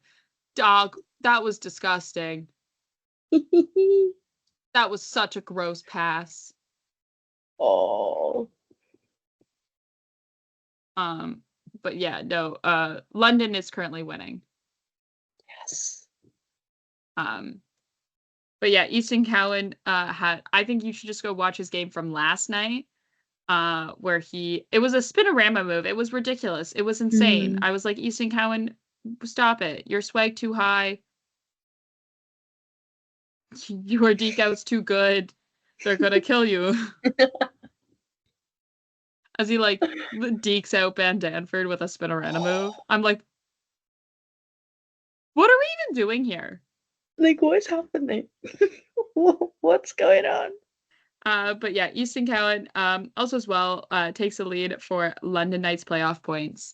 dog, that was disgusting. That was such a gross pass. Oh, Um, but yeah, no, London is currently winning. yes. Um, But yeah, Easton Cowan I think you should just go watch his game from last night. Where it was a spinorama move. It was ridiculous. It was insane. Mm. I was like, Easton Cowan, stop it. Your swag too high. Your deke out's too good. They're gonna kill you. As he like dekes out Ben Danford with a spinorama move. I'm like, what are we even doing here? Like, what's happening? What's going on? But yeah, Easton Cowan also as well takes the lead for London Knights playoff points.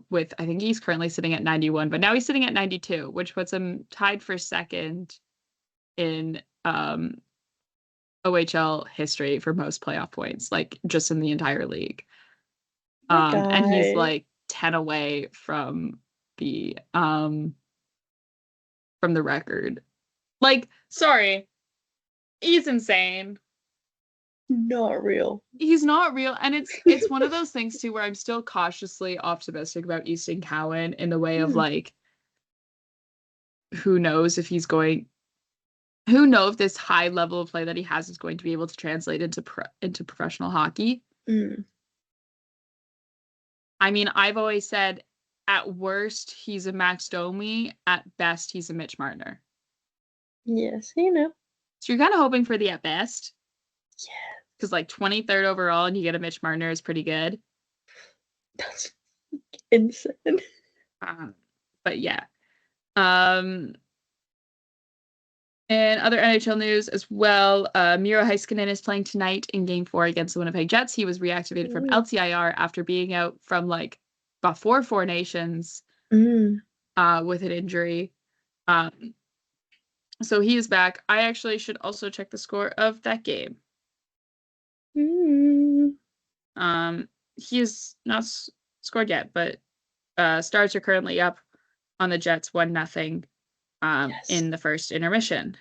With I think he's currently sitting at 91, but now he's sitting at 92, which puts him tied for second in OHL history for most playoff points, like just in the entire league. My And he's guy. like 10 away from the record. Like, sorry, he's insane. Not real. He's not real, and it's one of those things too where I'm still cautiously optimistic about Easton Cowan in the way of like, who knows if he's going who know if this high level of play that he has is going to be able to translate into professional hockey. Mm. I mean, I've always said at worst he's a Max Domi, at best he's a Mitch Marner. Yes, you know. So you're kind of hoping for the at best. Yeah. Because like 23rd overall and you get a Mitch Marner is pretty good. That's insane. But yeah. And other NHL news as well, Miro Heiskanen is playing tonight in Game 4 against the Winnipeg Jets. He was reactivated from LTIR after being out from like before Four Nations with an injury. So he is back. I actually should also check the score of that game. He is not scored yet, but Stars are currently up on the Jets 1-0 in the first intermission.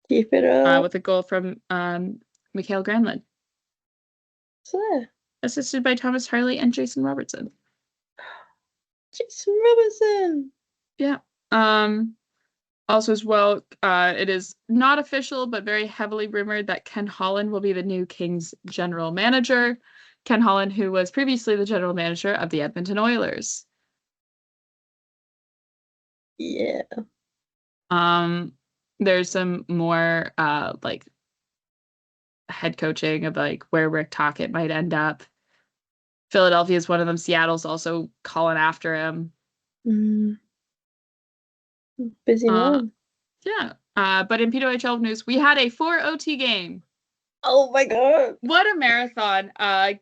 Keep it up. With a goal from Mikhail Granlund. So. Assisted by Thomas Harley and Jason Robertson. Jason Robertson! Yeah. Also as well, it is not official, but very heavily rumored that Ken Holland will be the new Kings general manager. Ken Holland, who was previously the general manager of the Edmonton Oilers. Yeah. There's some more like head coaching of like where Rick Tocchet might end up. Philadelphia is one of them. Seattle's also calling after him. Busy man. Yeah. But in PWHL news, we had a 4 OT game. Oh my god. What a marathon.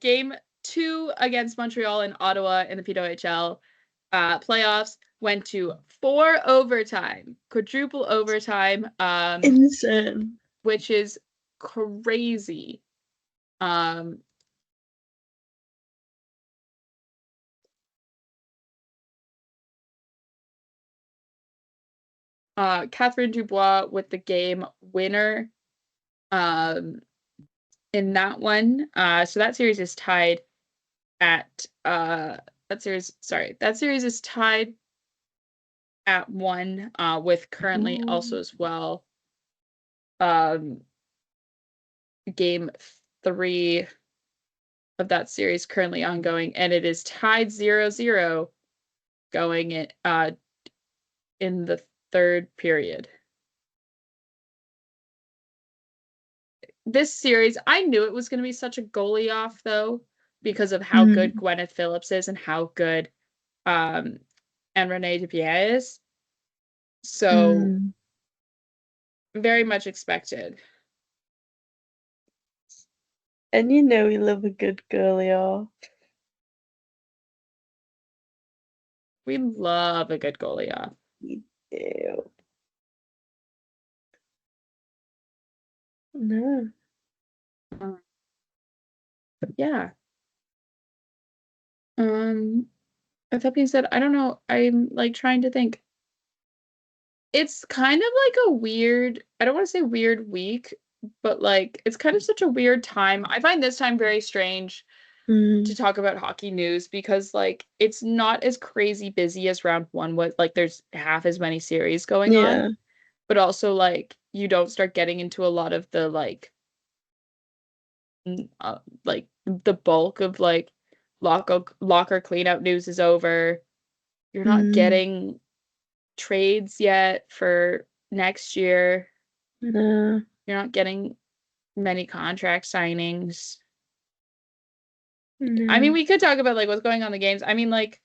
Game 2 against Montreal and Ottawa in the PWHL playoffs went to 4 overtime. Quadruple overtime. Insane. Which is crazy. Catherine Dubois with the game winner in that one. So that series is tied at that series is tied at 1 with currently also as well game 3 of that series currently ongoing, and it is tied 0-0 going in the third period. This series, I knew it was going to be such a goalie off, though, because of how good Gwyneth Phillips is and how good and Renee Dupierre is. So, very much expected. And you know we love a good goalie off. We love a good goalie off. We do. No. Yeah. With that being said, I don't know. I'm like trying to think. It's kind of like a weird, I don't want to say weird week, but like it's kind of such a weird time. I find this time very strange to talk about hockey news because like it's not as crazy busy as round 1 was. Like there's half as many series going on. but also like you don't start getting into a lot of the like the bulk of like locker cleanout news is over. You're not Mm, getting trades yet for next year. no, You're not getting many contract signings. I mean, no. we could talk about like what's going on in the games. I mean, like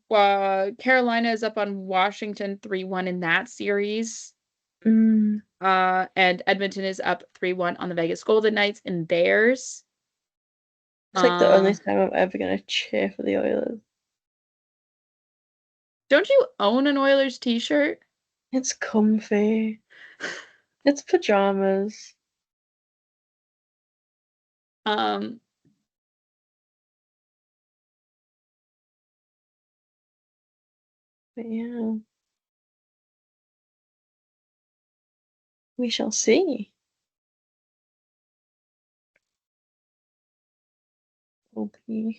Carolina is up on Washington 3-1 in that series. Mm. And Edmonton is up 3-1 on the Vegas Golden Knights in theirs. It's like the only Uh, time I'm ever gonna cheer for the Oilers. don't you own an Oilers t-shirt? It's comfy. It's pajamas. Um, But yeah, we shall see. Okay.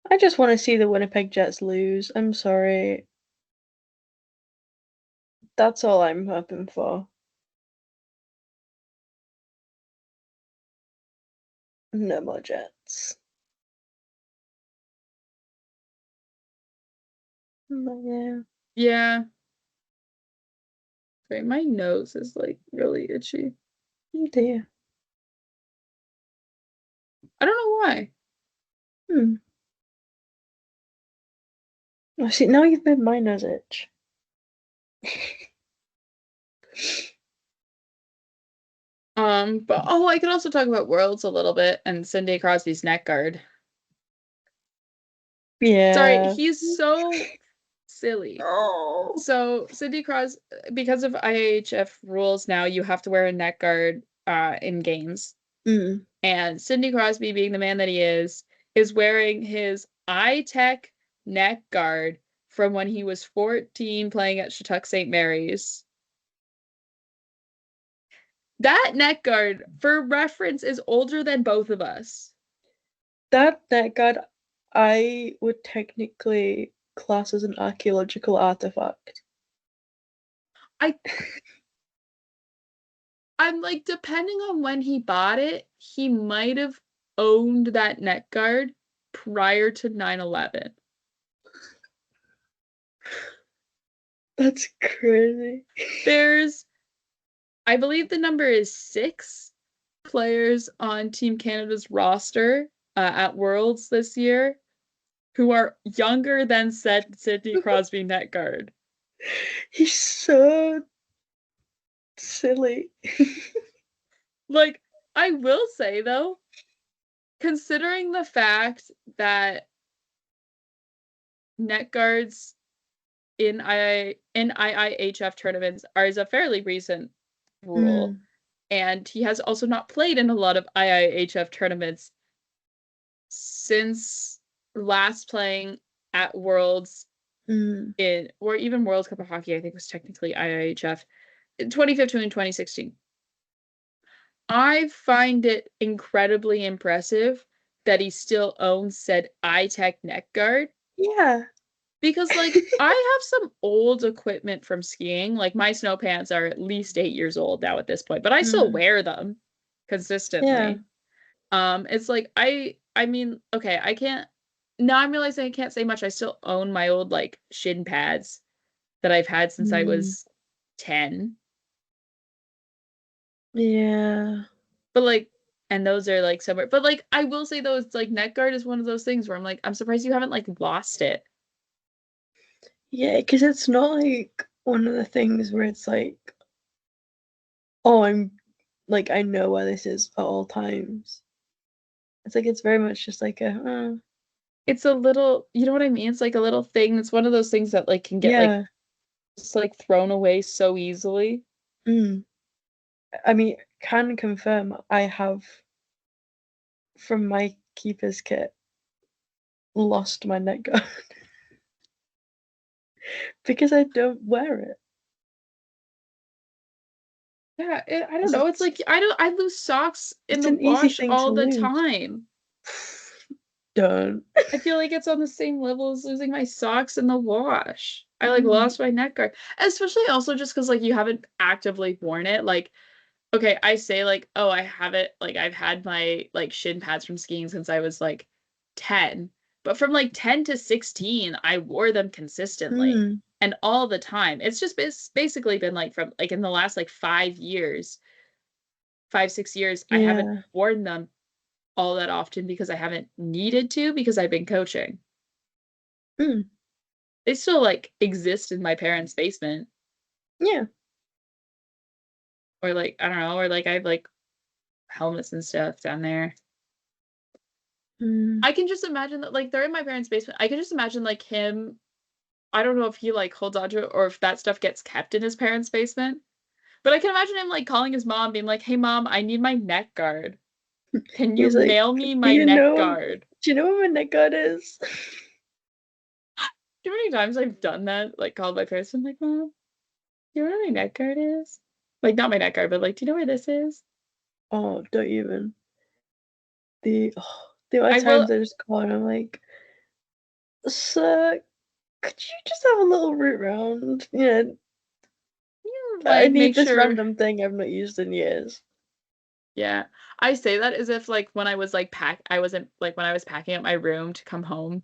I just want to see the Winnipeg Jets lose. I'm sorry. That's all I'm hoping for. No more Jets. But yeah. yeah. Sorry, my nose is like really itchy. Oh dear. I don't know why. Hmm. Oh, see, now you've made my nose itch. But I could also talk about Worlds a little bit and Cindy Crosby's neck guard. Sorry, Yeah. he's so silly. Oh. So Cindy Crosby, because of IHF rules now, you have to wear a neck guard in games. Mm. And Sidney Crosby, being the man that he is wearing his iTech neck guard from when he was 14 playing at Shattuck St. Mary's. That neck guard, for reference, is older than both of us. That neck guard, I would technically class as an archaeological artifact. I I'm like, depending on when he bought it, he might have owned that neck guard prior to 9/11. That's crazy. There's, I believe the number is 6 players on Team Canada's roster at Worlds this year who are younger than said Sidney Crosby net guard. He's so silly. Like, I will say though, considering the fact that net guards in IIHF tournaments are is a fairly recent rule, Mm, and he has also not played in a lot of IIHF tournaments since last playing at Worlds mm. or even World Cup of Hockey, I think was technically IIHF, in 2015 and 2016. I find it incredibly impressive that he still owns said iTech neck guard Yeah. because like I have some old equipment from skiing. Like my snow pants are at least 8 years old now at this point, but I still Mm, wear them yeah. consistently. It's like I mean, okay, I can't now I'm realizing I can't say much. I still own my old like shin pads that I've had since I Mm, was 10. yeah. But like and those are like somewhere. But like I will say though, it's like neck guard is one of those things where I'm like, I'm surprised you haven't like lost it. Yeah, because it's not like one of the things where it's like, oh, I'm like, I know where this is at all times. It's like, it's very much just like It's a little, you know what I mean? It's like a little thing. It's one of those things that like can get like yeah. just like thrown away so easily. Mm. I mean, can confirm I have from my keeper's kit lost my neck guard because I don't wear it. Yeah, I don't Because know. It's like I lose socks in it's the an easy wash thing to all the lose. time. don't. I feel like it's on the same level as losing my socks in the wash. I like lost my neck guard. Especially also just because like you haven't actively worn it. Like, okay, I say like, oh, I have it, like I've had my like shin pads from skiing since I was like 10. But from like 10 to 16, I wore them consistently Mm, and all the time. It's just basically been like from like in the last like 5 years, 5, 6 years, I haven't yeah. worn them all that often because I haven't needed to because I've been coaching. Mm, They still like exist in my parents' basement yeah. or like I don't know, or like I have like helmets and stuff down there. Mm. I can just imagine that like they're in my parents' basement. I can just imagine like him. I don't know if he like holds on to it or if that stuff gets kept in his parents' basement. But I can imagine him like calling his mom, being like, "Hey mom, I need my neck guard. Can you He's like, mail me do my you neck know? guard?" Do you know what my neck guard is? Do you know how many times I've done that? Like called my parents and I'm like, "Mom, you know where my neck guard is?" Like not my neck guard, but like, do you know where this is? Oh, don't even. The amount I of will times I just call and I'm like, sir, could you just have a little root round? Yeah, I like need make this sure. random thing I've not used in years. Yeah. I say that as if like when I was like I wasn't like when I was packing up my room to come home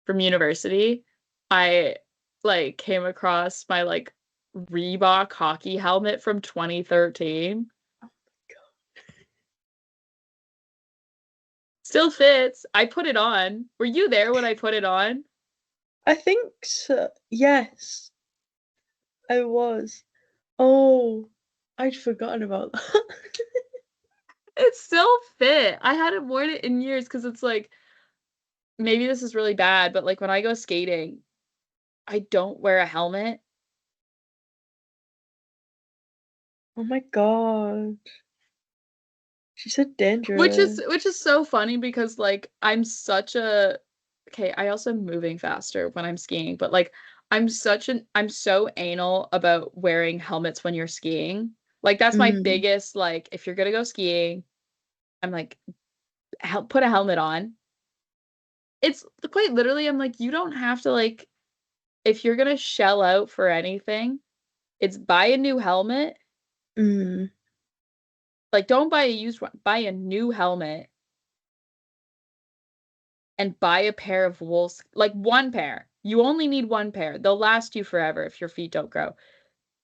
from university, I like came across my like Reebok hockey helmet from 2013. Still fits. I put it on. Were you there when I put it on? I think so. Yes, I was. Oh, I'd forgotten about that. It still fit. I hadn't worn it in years because it's like maybe this is really bad, but like when I go skating, I don't wear a helmet. Oh my god. She said Which is dangerous. which is so funny because like I'm such a okay, I also am moving faster when I'm skiing, but like I'm so anal about wearing helmets when you're skiing. Like that's my Mm, biggest like if you're gonna go skiing, I'm like put a helmet on. It's quite literally I'm like you don't have to like if you're gonna shell out for anything, it's buy a new helmet. mm, Like don't buy a used one, buy a new helmet and buy a pair of wool, like one pair. You only need one pair. They'll last you forever if your feet don't grow.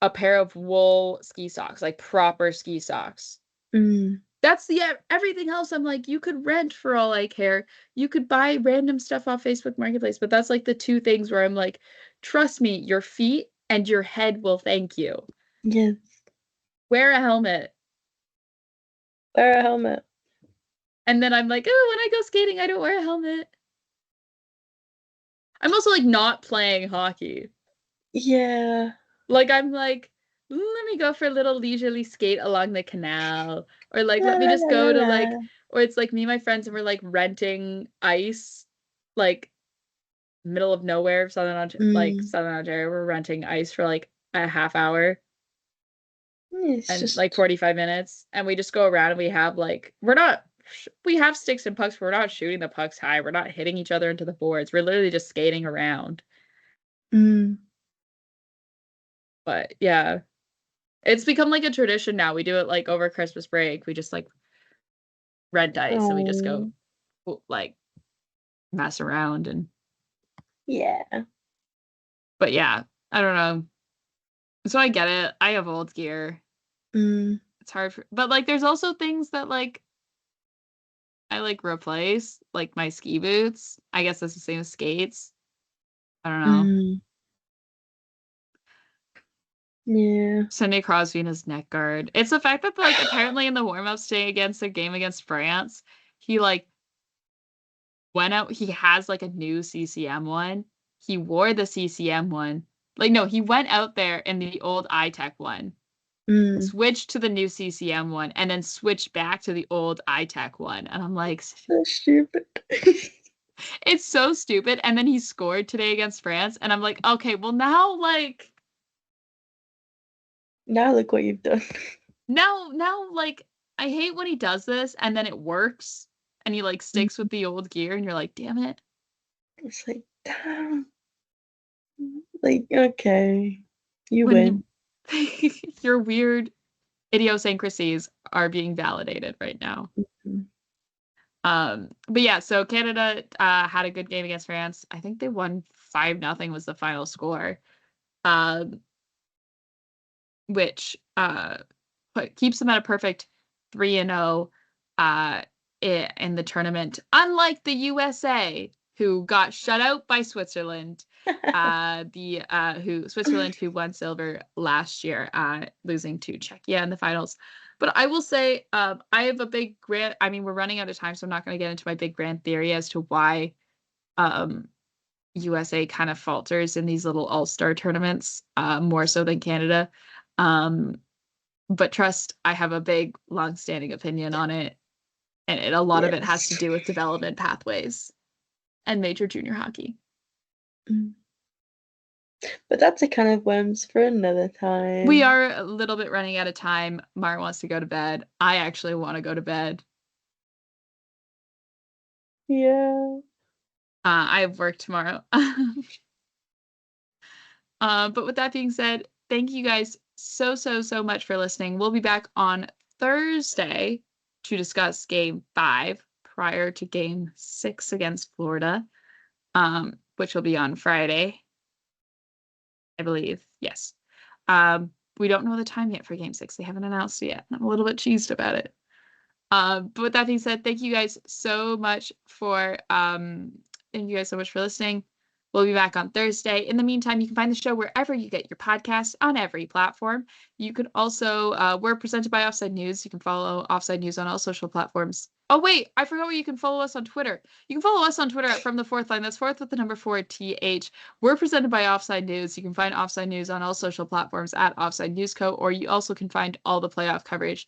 A pair of wool ski socks, like proper ski socks. mm. That's the everything else. I'm like, you could rent for all I care. You could buy random stuff off Facebook Marketplace, but that's like the two things where I'm like, trust me, your feet and your head will thank you. Yes, Wear a helmet. wear a helmet. And then I'm like, oh, when I go skating, I don't wear a helmet. I'm also like not playing hockey. Yeah. Like I'm like, let me go for a little leisurely skate along the canal. Or like La let me la just la la go to like la. or it's like me and my friends and we're like renting ice like middle of nowhere, Mm. Southern Ontario. We're renting ice for like a half hour It's and like just 45 minutes. And we just go around and we have like we're not we have sticks and pucks, but we're not shooting the pucks high. We're not hitting each other into the boards. We're literally just skating around. mm. But yeah, it's become like a tradition now. We do it like over Christmas break. We just like rent ice and we just go Oh, like mess around and yeah. but yeah, I don't know. So I get it. I have old gear. Mm, It's hard for but like there's also things that like I like replace, like my ski boots. I guess that's the same as skates. I don't know. mm. Yeah. Cindy Crosby and his neck guard. It's the fact that like apparently in the warm-ups today against the game against France, he like went out he has like a new CCM one. He wore the CCM one. Like no, he went out there in the old iTech one, Mm. switched to the new CCM one, and then switched back to the old iTech one. And I'm like, So stupid. it's so stupid. And then he scored today against France, and I'm like, okay, well now like Now look what you've done. now like I hate when he does this and then it works and he like sticks with the old gear, and you're like, damn it. It's like, damn. Like, okay, you When win. your weird idiosyncrasies are being validated right now. Mhm. But yeah, so Canada had a good game against France. I think they won 5-0 was the final score. Um, which keeps them at a perfect 3-0 in the tournament. Unlike the USA, who got shut out by Switzerland, Switzerland who won silver last year, losing to Czechia in the finals. But I will say, I have a big grand. I mean, we're running out of time, so I'm not going to get into my big grand theory as to why USA kind of falters in these little all-star tournaments, more so than Canada. Um, but trust, I have a big, long-standing opinion on it, and a lot of it has to Yes. do with development pathways and major junior hockey. But that's a kind of whims for another time. We are a little bit running out of time. Mar wants to go to bed. I actually want to go to bed. Yeah. I have work tomorrow. But with that being said, thank you guys so, so, so much for listening. We'll be back on Thursday to discuss game 5 prior to game 6 against Florida, which will be on Friday, I believe. Yes. We don't know the time yet for game 6. They haven't announced it yet. I'm a little bit cheesed about it. But with that being said, thank you guys so much for listening. We'll be back on Thursday. In the meantime, you can find the show wherever you get your podcasts on every platform. You can also, we're presented by Offside News. You can follow Offside News on all social platforms. Oh, wait, I forgot where you can follow us on Twitter. You can follow us on Twitter at From the Fourth Line. That's fourth with the number 4TH. We're presented by Offside News. You can find Offside News on all social platforms at Offside News Co. Or you also can find all the playoff coverage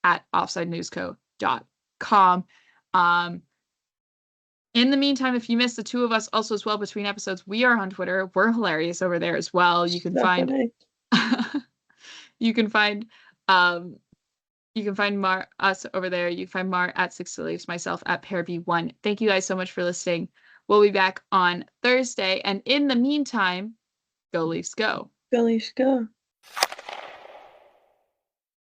at offsidenewsco.com. In the meantime, if you missed the two of us also as well between episodes, we are on Twitter. We're hilarious over there as well. You can find you can find us over there. You can find Mar at Six to Leaves, myself at PairB1. Thank you guys so much for listening. We'll be back on Thursday. And in the meantime, go Leafs go. Go Leafs go.